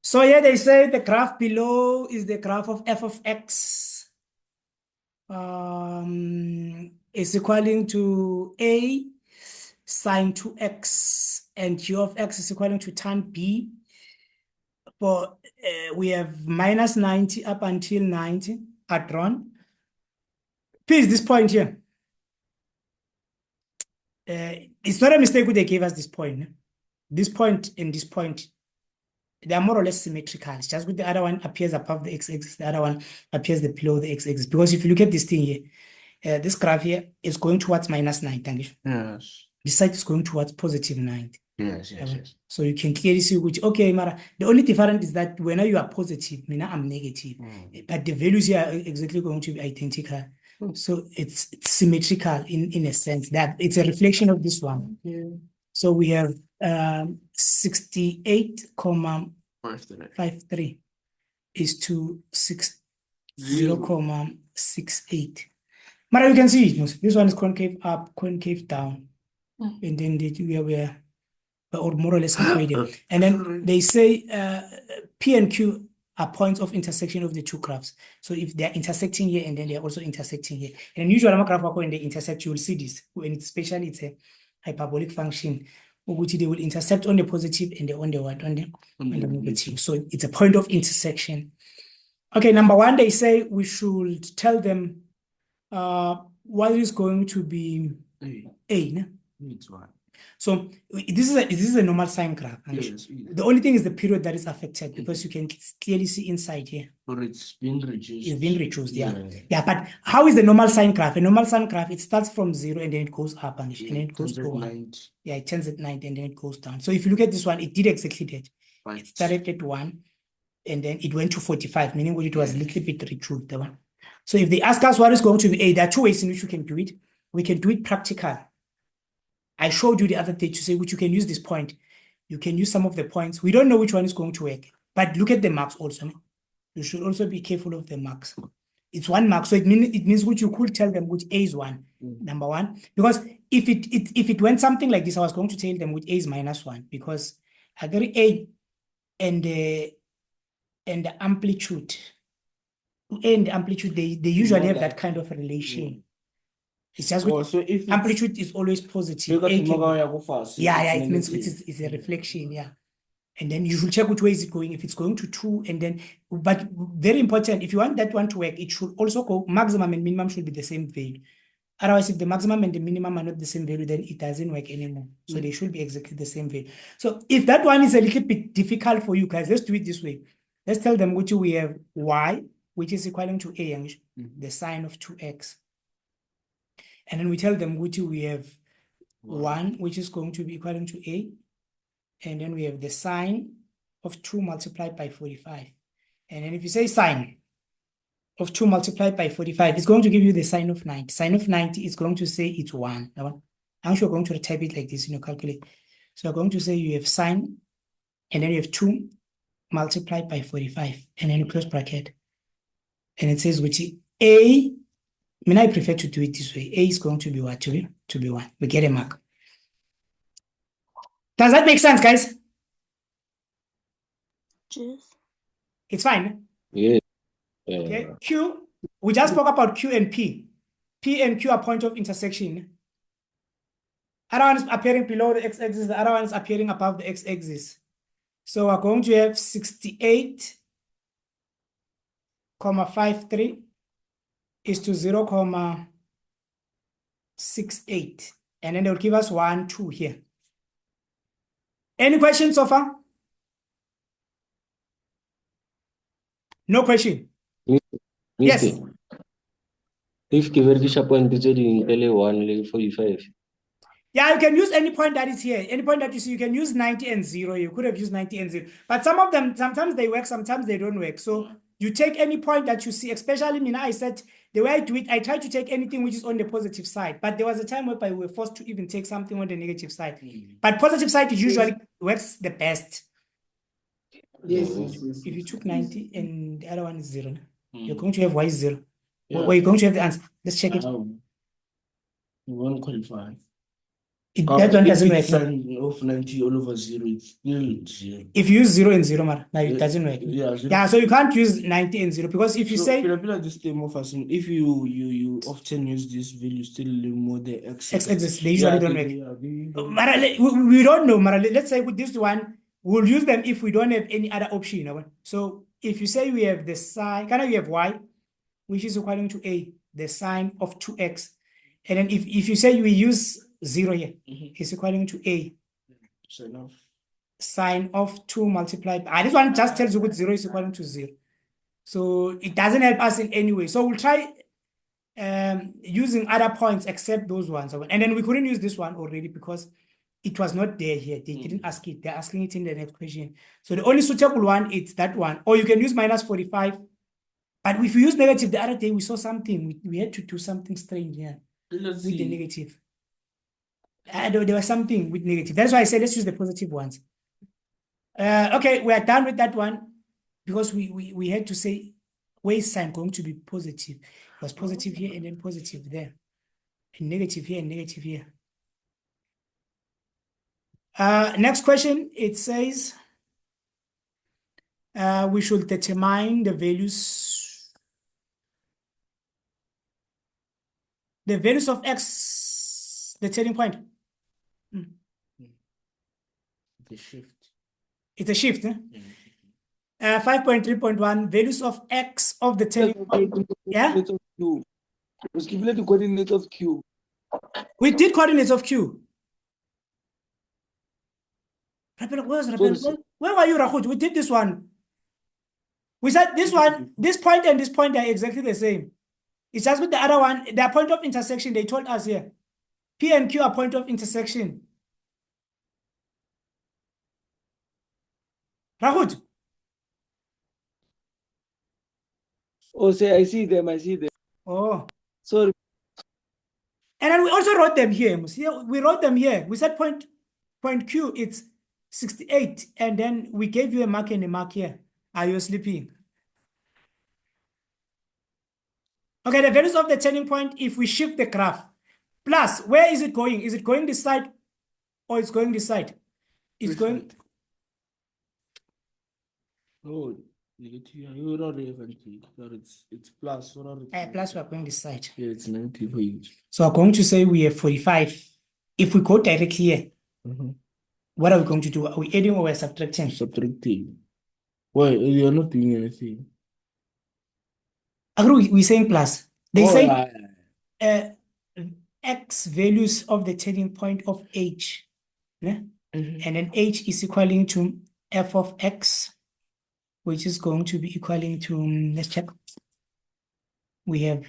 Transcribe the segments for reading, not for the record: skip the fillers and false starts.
So here they say the graph below is the graph of f of x is equaling to a sine 2x and g of x is equaling to tan b. For we have minus 90 up until 90 are drawn. P is this point here. It's not a mistake when they gave us this point. This point and this point, they are more or less symmetrical. It's just with the other one appears above the x-axis, the other one appears below the x-axis. Because if you look at this thing here, this graph here is going towards minus 90. Yes. This side is going towards positive 90. Yes, yes, yes. So you can clearly see which, okay, Mara, the only difference is that when you are positive, I'm negative. But the values here are exactly going to be identical. So it's symmetrical in a sense that it's a reflection of this one. So we have 68,53 is to 0,68. But you can see it. This one is concave up, concave down. And then we are or more or less halfway there. And then they say P and Q are points of intersection of the two graphs. So if they're intersecting here and then they're also intersecting here. And usually when they intersect, you will see this. When especially it's a hyperbolic function, which they will intercept on the positive and on the what? On the negative. So it's a point of intersection. Okay, number one, they say we should tell them what is going to be A. No? So this is a normal sine graph. Yes. The only thing is the period that is affected because you can clearly see inside here. Or it's been reduced. It's been reduced, yeah. Yeah, but how is the normal sine graph? A normal sine graph, it starts from 0 and then it goes up and then it goes to 1. Yeah, it turns at 90 and then it goes down. So if you look at this one, it did exactly that. Right. It started at 1 and then it went to 45, meaning it was a little bit reduced. So if they ask us what is going to be A, there are two ways in which we can do it. We can do it practical. I showed you the other day to say which you can use this point. You can use some of the points. We don't know which one is going to work, but look at the marks also. You should also be careful of the marks. It's 1 mark, so it means which you could tell them which A is 1, number 1. Because if it went something like this, I was going to tell them which A is -1 because I agree A and the amplitude. A and the amplitude, they usually have that kind of relation. It's just so if amplitude is always positive. It means it's a reflection, yeah. And then you should check which way is it going. If it's going to 2, and then, but very important, if you want that one to work, it should also go, maximum and minimum should be the same value. Otherwise, if the maximum and the minimum are not the same value, then it doesn't work anymore. So they should be exactly the same value. So if that one is a little bit difficult for you guys, let's do it this way. Let's tell them which we have y, which is equivalent to a, the sine of 2x. And then we tell them which we have 1, which is going to be equivalent to a. And then we have the sine of 2 multiplied by 45. And then if you say sine of 2 multiplied by 45, it's going to give you the sine of 90. Sine of 90 is going to say it's 1. I'm sure you're going to type it like this in your calculator. So you're going to say you have sine, and then you have 2 multiplied by 45, and then you close bracket. And it says which a, I prefer to do it this way. A is going to be what? To be 1. We get a mark. Does that make sense, guys? Yes. It's fine. Yeah. Okay. Q. We just spoke about Q and P. P and Q are point of intersection. Other one is appearing below the x-axis. The other one is appearing above the x-axis. So we're going to have 68,53 is to 0,68. And then they'll give us 1, 2 here. Any questions so far? No question. Yes. If given point is in 1.45. Yeah, you can use any point that is here. Any point that you see, you can use 90 and 0. You could have used 90 and 0. But some of them, sometimes they work, sometimes they don't work. So you take any point that you see, especially I said, the way I do it, I try to take anything which is on the positive side. But there was a time whereby we were forced to even take something on the negative side. But positive side, it usually works the best. Yes. If you took 90 and the other one is 0, you're going to have y 0. Yeah. Well, you're going to have the answer. Let's check it. You won't qualify. That one doesn't work. Sine of 90 all over 0, it's still 0. If you use 0 and 0, no, it Yeah, doesn't work. yeah, 0. Yeah, so you can't use 90 and 0 because if you So, say this term of assuming, if you often use this value, still remove the x. x-axis, they usually don't work. They don't. Mara, we don't know, Mara. Let's say with this one, we'll use them if we don't have any other option. You know? So if you say we have the sine, kind of we have y, which is equaling to a, the sine of 2x. And then if you say we use 0 here, it's equaling to a sine of 2 multiplied. This one just tells you what 0 is equaling to 0. So it doesn't help us in any way. So we'll try using other points except those ones. And then we couldn't use this one already because it was not there here. They didn't ask it. They're asking it in the next question. So the only suitable one is that one. Or you can use minus 45. But if you use negative, the other day we saw something. We had to do something strange here with the negative. There was something with negative. That's why I said let's use the positive ones. Okay, we are done with that one because we had to say where is sign going to be positive. It was positive here and then positive there. And negative here and negative here. Next question, it says we should determine the values of x, the turning point. The shift. It's a shift. 5.3.1, values of x of the turning point. Yeah? It was given the coordinates of Q. We did coordinates of Q. Where were you, Rahut? We did this one. We said this one, this point and this point are exactly the same. It's just with the other one, their point of intersection, they told us here. P and Q are point of intersection. Rahut. Oh, say, I see them. Oh. Sorry. And then we also wrote them here. We wrote them here. We said point Q, it's 68. And then we gave you a mark and a mark here. Are you sleeping? Okay, the values of the turning point, if we shift the graph, plus, where is it going? Is it going this side or it's going this side? It's going... Oh, negative. You're not relevant. It's plus. Plus, we're going this side. Yeah, it's 90 for you. So we're going to say we have 45. If we go directly here, what are we going to do? Are we adding or we're subtracting? Subtracting. Why? You're not doing anything. We're saying plus. They say x values of the turning point of h. Yeah? And then h is equaling to f of x, which is going to be equaling to, let's check. We have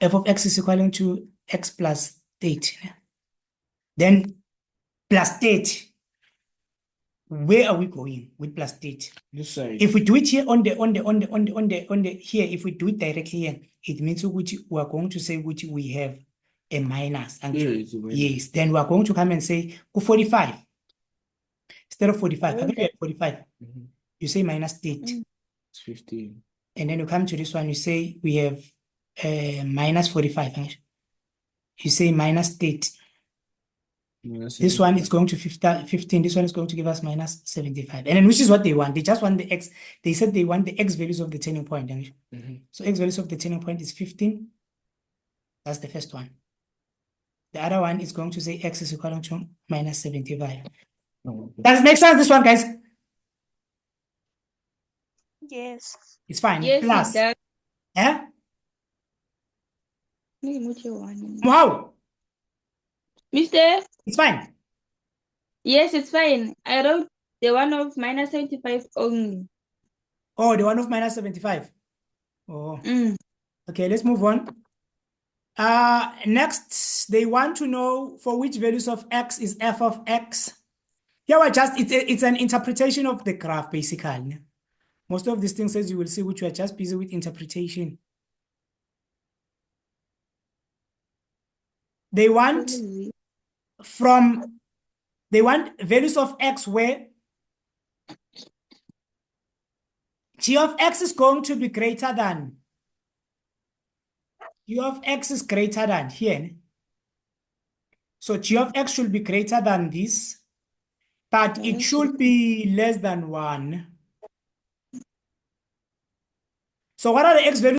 f of x is equaling to x plus 8. Then plus 8. Where are we going with plus 8? This side. If we do it here on the here, if we do it directly here, it means we are going to say we have a minus. And yes, then we are going to come and say 45. Instead of 45, I think we have 45. You say minus 8. It's 15. And then you come to this one, you say we have minus 45. You say minus 8. This one is going to 15. This one is going to give us minus 75. And then which is what they want. They just want the x. They said they want the x values of the turning point. So x values of the turning point is 15. That's the first one. The other one is going to say x is equal to minus 75. Does it make sense, this one, guys? Yes. It's fine. Yes, Plus. it does. Eh? Wow. Mister? It's fine. Yes, it's fine. I wrote the one of minus 75 only. Oh, the one of minus 75. Oh. Okay, let's move on. Next, they want to know for which values of x is f of x. Here we're just, it's an interpretation of the graph, basically. Most of these things, as you will see, which we are just busy with interpretation. They want values of x where g of x is going to be greater than, g of x is greater than here. So g of x should be greater than this, but it should be less than 1. So what are the x values